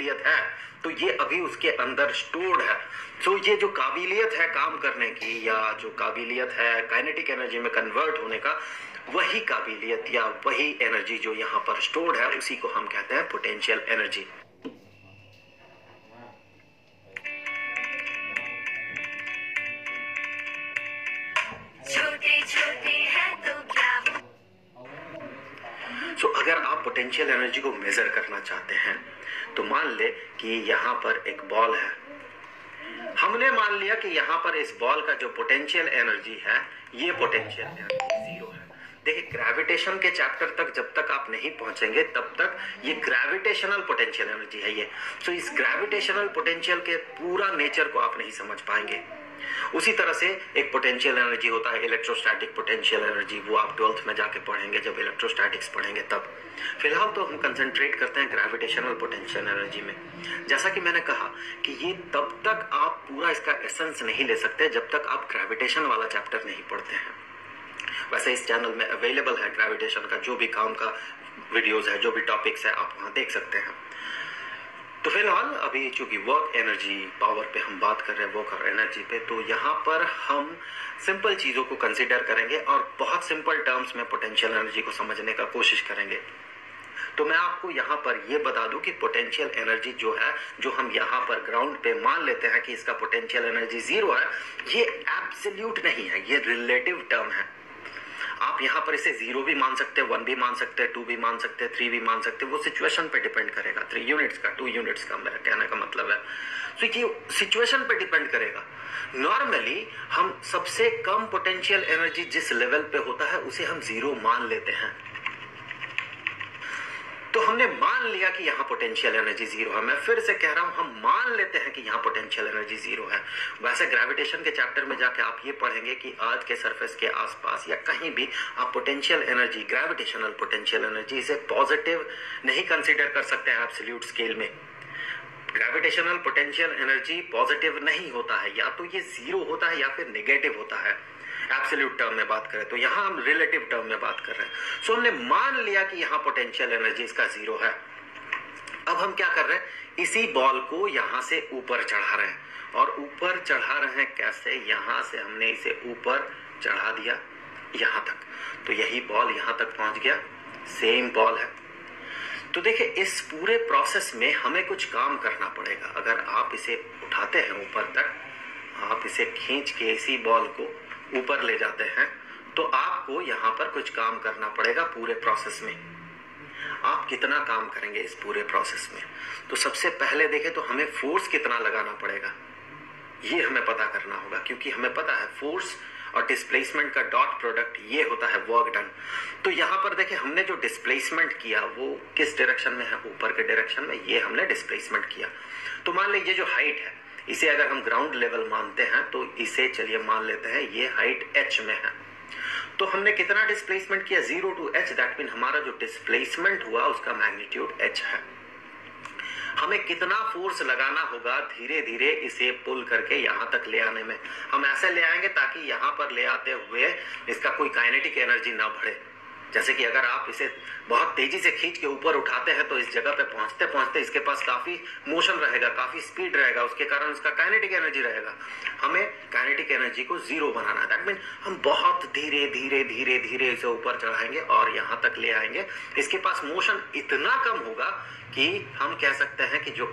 काबिलियत है तो ये अभी उसके अंदर स्टोर्ड है। तो ये जो काबिलियत है काम करने की या जो काबिलियत है काइनेटिक एनर्जी में कन्वर्ट होने का, वही काबिलियत या वही एनर्जी जो यहाँ पर स्टोर्ड है उसी को हम कहते हैं पोटेंशियल एनर्जी। अगर आप पोटेंशियल एनर्जी को मेजर करना चाहते हैं तो मान ले कि यहाँ पर एक बॉल है। हमने मान लिया कि यहाँ पर इस बॉल का जो पोटेंशियल एनर्जी है ये पोटेंशियल एनर्जी जीरो है। देखिए ग्रेविटेशन के चैप्टर तक जब तक आप नहीं पहुंचेंगे तब तक ये ग्रेविटेशनल पोटेंशियल एनर्जी है ये। तो इस ग्रेविटेशनल पोटेंशियल के पूरा नेचर को आप नहीं समझ पाएंगे। उसी तरह से एक पोटेंशियल एनर्जी होता है इलेक्ट्रोस्टैटिक पोटेंशियल एनर्जी, वो आप 12th में जाके पढ़ेंगे जब इलेक्ट्रोस्टैटिक्स पढ़ेंगे तब। फिलहाल तो हम कंसंट्रेट करते हैं ग्रेविटेशनल पोटेंशियल एनर्जी में। जैसा कि मैंने कहा कि ये तब तक आप पूरा इसका एसेंस नहीं ले सकते जब तक आप ग्रेविटेशन वाला चैप्टर नहीं पढ़ते हैं। वैसे इस चैनल में अवेलेबल है ग्रेविटेशन का जो भी काम का वीडियोस है, जो भी टॉपिक्स है आप वहां देख सकते हैं। तो फिलहाल अभी चूंकि वर्क एनर्जी पावर पे हम बात कर रहे हैं, वर्क और एनर्जी पे, तो यहाँ पर हम सिंपल चीजों को कंसीडर करेंगे और बहुत सिंपल टर्म्स में पोटेंशियल एनर्जी को समझने का कोशिश करेंगे। तो मैं आपको यहाँ पर ये बता दूं कि पोटेंशियल एनर्जी जो है, जो हम यहाँ पर ग्राउंड पे मान लेते हैं कि इसका पोटेंशियल एनर्जी जीरो है, ये एब्सोल्यूट नहीं है, ये रिलेटिव टर्म है। आप यहाँ पर इसे जीरो भी मान सकते हैं, 1 भी मान सकते हैं, 2 भी मान सकते हैं, 3 भी मान सकते हैं, वो सिचुएशन पे डिपेंड करेगा। 3 यूनिट्स का, 2 यूनिट्स का मेरा कहने का मतलब है। तो ये सिचुएशन पे डिपेंड करेगा। नॉर्मली हम सबसे कम पोटेंशियल एनर्जी जिस लेवल पे होता है उसे हम जीरो मान लेते हैं। तो हमने मान लिया कि यहाँ पोटेंशियल एनर्जी जीरो है। मैं फिर से कह रहा हूं, हम मान लेते हैं कि यहाँ पोटेंशियल एनर्जी जीरो है। वैसे ग्रेविटेशन के चैप्टर में जाके आप ये पढ़ेंगे कि अर्थ के सरफेस के आसपास या कहीं भी आप potential energy, gravitational potential energy, इसे पॉजिटिव नहीं कंसिडर कर सकते हैं एब्सोल्यूट स्केल में। ग्रेविटेशनल पोटेंशियल एनर्जी पॉजिटिव नहीं होता है, या तो ये जीरो होता है या फिर नेगेटिव होता है। एब्सोल्यूट टर्म में बात करें तो यहाँ हम रिलेटिव टर्म में बात कर रहे हैं। सो हमने मान लिया कि यहाँ पोटेंशियल एनर्जी इसका जीरो है। अब हम क्या कर रहे हैं, इसी बॉल को यहाँ से ऊपर चढ़ा रहे हैं। और ऊपर चढ़ा रहे हैं कैसे, यहाँ से हमने इसे ऊपर चढ़ा दिया यहाँ तक, तो यही बॉल यहाँ तक पहुंच गया, सेम बॉल है। तो देखिए इस पूरे प्रोसेस में हमें कुछ काम करना पड़ेगा। अगर आप इसे उठाते हैं ऊपर तक, आप इसे खींच के इसी बॉल को ऊपर ले जाते हैं, तो आपको यहाँ पर कुछ काम करना पड़ेगा पूरे प्रोसेस में। आप कितना काम करेंगे इस पूरे प्रोसेस में? तो सबसे पहले देखें तो हमें फोर्स कितना लगाना पड़ेगा, ये हमें पता करना होगा, क्योंकि हमें पता है फोर्स और डिस्प्लेसमेंट का डॉट प्रोडक्ट ये होता है वर्क डन। तो यहाँ पर देखिए हमने जो डिस्प्लेसमेंट किया वो किस डायरेक्शन में है, ऊपर के डायरेक्शन में, ये हमने डिस्प्लेसमेंट किया। तो मान लीजिए जो हाइट है, इसे अगर हम ग्राउंड लेवल मानते हैं तो इसे चलिए मान लेते हैं ये हाइट h में है। तो हमने कितना डिस्प्लेसमेंट किया, 0 to h, दैट मीन हमारा जो डिस्प्लेसमेंट हुआ उसका मैग्नीट्यूड h है। हमें कितना फोर्स लगाना होगा धीरे धीरे इसे पुल करके यहाँ तक ले आने में। हम ऐसे ले आएंगे ताकि यहाँ पर ले आते हुए इसका कोई काइनेटिक एनर्जी ना बढ़े। जैसे कि अगर आप इसे बहुत तेजी से खींच के ऊपर उठाते हैं तो इस जगह पे पहुंचते पहुंचते इसके पास काफी मोशन रहेगा, काफी स्पीड रहेगा, उसके कारण इसका काइनेटिक एनर्जी रहेगा। हमें काइनेटिक एनर्जी को जीरो बनाना है। दैट मीन हम बहुत धीरे धीरे धीरे धीरे इसे ऊपर चढ़ाएंगे और यहाँ तक ले आएंगे। इसके पास मोशन इतना कम होगा कि हम कह सकते हैं कि जो